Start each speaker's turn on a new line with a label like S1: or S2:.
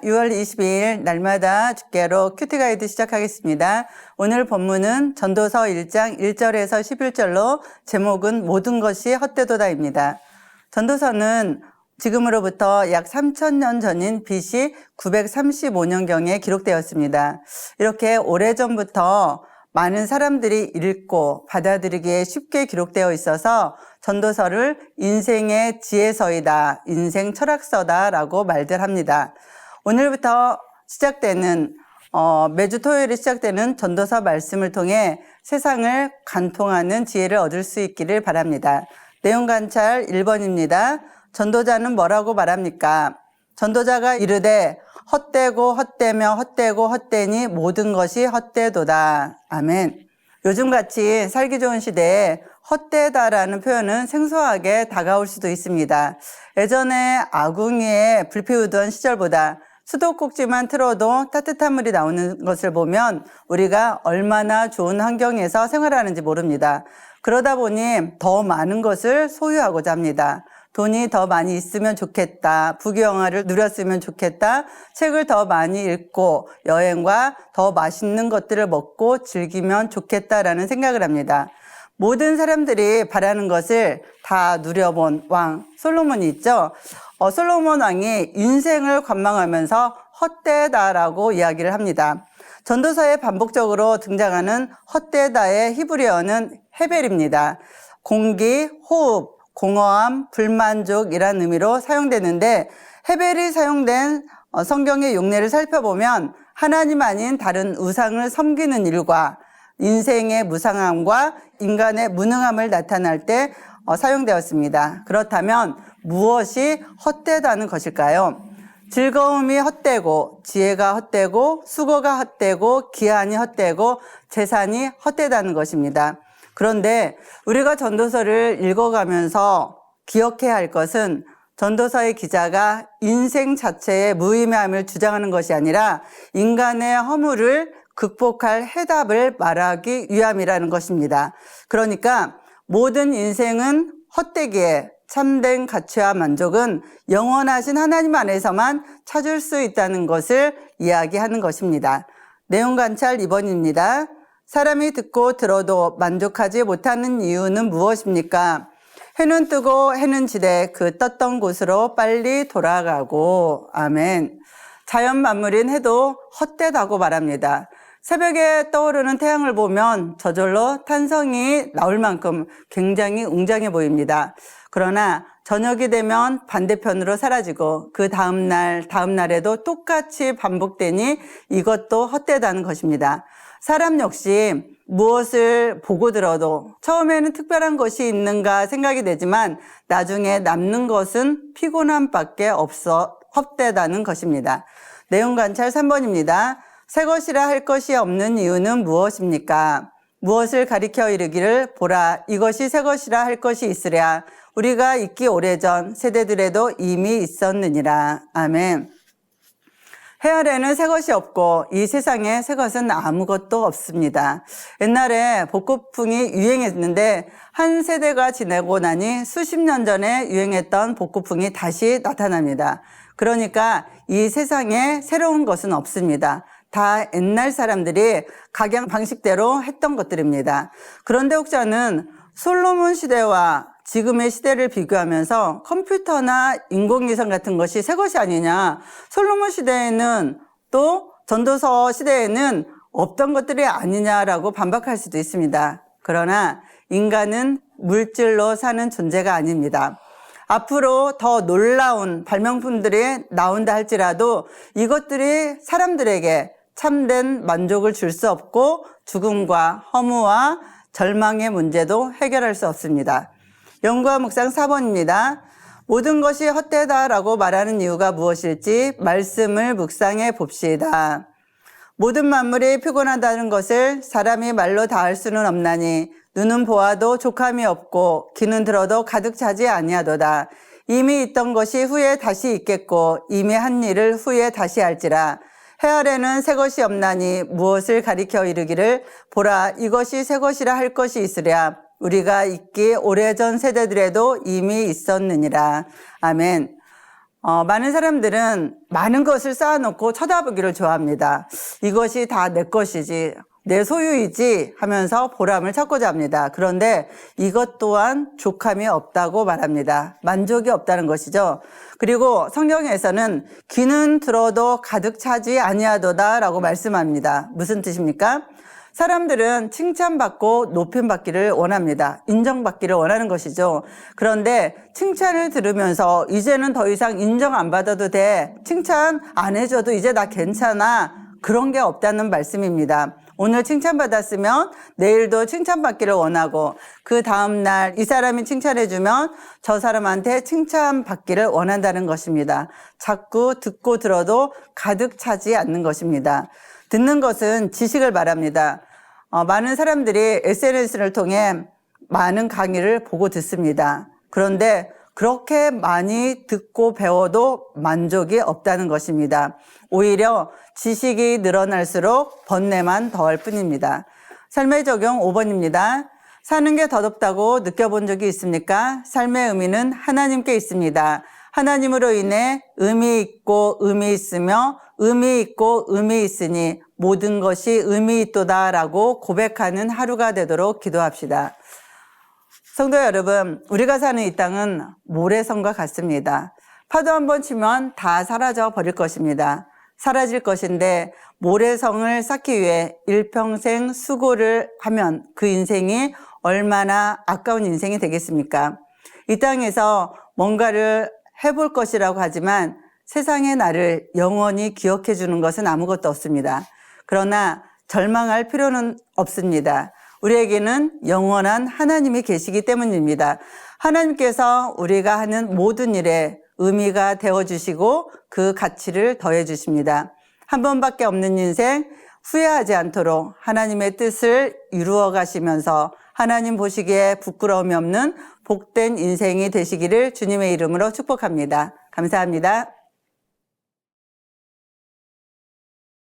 S1: 6월 22일 날마다 주께로 큐티 가이드 시작하겠습니다. 오늘 본문은 전도서 1장 1절에서 11절로 제목은 모든 것이 헛되도다입니다. 전도서는 지금으로부터 약 3,000년 전인 BC 935년경에 기록되었습니다. 이렇게 오래전부터 많은 사람들이 읽고 받아들이기에 쉽게 기록되어 있어서 전도서를 인생의 지혜서이다, 인생 철학서다라고 말들 합니다. 오늘부터 시작되는 매주 토요일에 시작되는 전도서 말씀을 통해 세상을 관통하는 지혜를 얻을 수 있기를 바랍니다. 내용 관찰 1번입니다. 전도자는 뭐라고 말합니까? 전도자가 이르되 헛되고 헛되며 헛되고 헛되니 모든 것이 헛되도다. 아멘. 요즘같이 살기 좋은 시대에 헛되다라는 표현은 생소하게 다가올 수도 있습니다. 예전에 아궁이에 불 피우던 시절보다 수도꼭지만 틀어도 따뜻한 물이 나오는 것을 보면 우리가 얼마나 좋은 환경에서 생활하는지 모릅니다. 그러다 보니 더 많은 것을 소유하고자 합니다. 돈이 더 많이 있으면 좋겠다. 부귀영화를 누렸으면 좋겠다. 책을 더 많이 읽고 여행과 더 맛있는 것들을 먹고 즐기면 좋겠다라는 생각을 합니다. 모든 사람들이 바라는 것을 다 누려본 왕 솔로몬이 있죠. 솔로몬 왕이 인생을 관망하면서 헛되다라고 이야기를 합니다. 전도서에 반복적으로 등장하는 헛되다의 히브리어는 헤벨입니다. 공기, 호흡, 공허함, 불만족이라는 의미로 사용되는데 헤벨이 사용된 성경의 용례를 살펴보면 하나님 아닌 다른 우상을 섬기는 일과 인생의 무상함과 인간의 무능함을 나타낼 때 사용되었습니다. 그렇다면 무엇이 헛되다는 것일까요? 즐거움이 헛되고 지혜가 헛되고 수고가 헛되고 기한이 헛되고 재산이 헛되다는 것입니다. 그런데 우리가 전도서를 읽어가면서 기억해야 할 것은 전도서의 기자가 인생 자체의 무의미함을 주장하는 것이 아니라 인간의 허물을 극복할 해답을 말하기 위함이라는 것입니다. 그러니까 모든 인생은 헛되기에 참된 가치와 만족은 영원하신 하나님 안에서만 찾을 수 있다는 것을 이야기하는 것입니다. 내용 관찰 2번입니다. 사람이 듣고 들어도 만족하지 못하는 이유는 무엇입니까? 해는 뜨고 해는 지되 그 떴던 곳으로 빨리 돌아가고. 아멘. 자연 만물인 해도 헛되다고 말합니다. 새벽에 떠오르는 태양을 보면 저절로 탄성이 나올 만큼 굉장히 웅장해 보입니다. 그러나 저녁이 되면 반대편으로 사라지고 그 다음날에도 똑같이 반복되니 이것도 헛되다는 것입니다. 사람 역시 무엇을 보고 들어도 처음에는 특별한 것이 있는가 생각이 되지만 나중에 남는 것은 피곤함밖에 없어 헛되다는 것입니다. 내용 관찰 3번입니다. 새 것이라 할 것이 없는 이유는 무엇입니까? 무엇을 가리켜 이르기를 보라 이것이 새 것이라 할 것이 있으랴 우리가 있기 오래전 세대들에도 이미 있었느니라. 아멘. 해 아래는 새 것이 없고 이 세상에 새 것은 아무것도 없습니다. 옛날에 복고풍이 유행했는데 한 세대가 지내고 나니 수십 년 전에 유행했던 복고풍이 다시 나타납니다. 그러니까 이 세상에 새로운 것은 없습니다. 다 옛날 사람들이 각양 방식대로 했던 것들입니다. 그런데 혹자는 솔로몬 시대와 지금의 시대를 비교하면서 컴퓨터나 인공위성 같은 것이 새 것이 아니냐. 솔로몬 시대에는 또 전도서 시대에는 없던 것들이 아니냐라고 반박할 수도 있습니다. 그러나 인간은 물질로 사는 존재가 아닙니다. 앞으로 더 놀라운 발명품들이 나온다 할지라도 이것들이 사람들에게 참된 만족을 줄 수 없고 죽음과 허무와 절망의 문제도 해결할 수 없습니다. 연구와 묵상 4번입니다. 모든 것이 헛되다라고 말하는 이유가 무엇일지 말씀을 묵상해 봅시다. 모든 만물이 피곤하다는 것을 사람이 말로 다 할 수는 없나니 눈은 보아도 족함이 없고 귀는 들어도 가득 차지 아니하도다. 이미 있던 것이 후에 다시 있겠고 이미 한 일을 후에 다시 할지라. 해 아래는 새 것이 없나니 무엇을 가리켜 이르기를 보라 이것이 새 것이라 할 것이 있으랴. 우리가 있기 오래전 세대들에도 이미 있었느니라. 아멘. 많은 사람들은 많은 것을 쌓아놓고 쳐다보기를 좋아합니다. 이것이 다 내 것이지, 내 소유이지 하면서 보람을 찾고자 합니다. 그런데 이것 또한 족함이 없다고 말합니다. 만족이 없다는 것이죠. 그리고 성경에서는 귀는 들어도 가득 차지 아니하도다 라고 말씀합니다. 무슨 뜻입니까? 사람들은 칭찬받고 높임받기를 원합니다. 인정받기를 원하는 것이죠. 그런데 칭찬을 들으면서 이제는 더 이상 인정 안 받아도 돼. 칭찬 안 해줘도 이제 나 괜찮아. 그런 게 없다는 말씀입니다. 오늘 칭찬받았으면 내일도 칭찬받기를 원하고 그 다음날 이 사람이 칭찬해주면 저 사람한테 칭찬받기를 원한다는 것입니다. 자꾸 듣고 들어도 가득 차지 않는 것입니다. 듣는 것은 지식을 말합니다. 많은 사람들이 SNS를 통해 많은 강의를 보고 듣습니다. 그런데 그렇게 많이 듣고 배워도 만족이 없다는 것입니다. 오히려 지식이 늘어날수록 번뇌만 더할 뿐입니다. 삶의 적용 5번입니다. 사는 게 더덥다고 느껴본 적이 있습니까? 삶의 의미는 하나님께 있습니다. 하나님으로 인해 의미 있고 의미 있으며 의미 있고 의미 있으니 모든 것이 의미 있도다라고 고백하는 하루가 되도록 기도합시다. 성도 여러분, 우리가 사는 이 땅은 모래성과 같습니다. 파도 한 번 치면 다 사라져 버릴 것입니다. 사라질 것인데 모래성을 쌓기 위해 일평생 수고를 하면 그 인생이 얼마나 아까운 인생이 되겠습니까? 이 땅에서 뭔가를 해볼 것이라고 하지만 세상의 나를 영원히 기억해 주는 것은 아무것도 없습니다. 그러나 절망할 필요는 없습니다. 우리에게는 영원한 하나님이 계시기 때문입니다. 하나님께서 우리가 하는 모든 일에 의미가 되어주시고 그 가치를 더해주십니다. 한 번밖에 없는 인생 후회하지 않도록 하나님의 뜻을 이루어 가시면서 하나님 보시기에 부끄러움이 없는 복된 인생이 되시기를 주님의 이름으로 축복합니다. 감사합니다.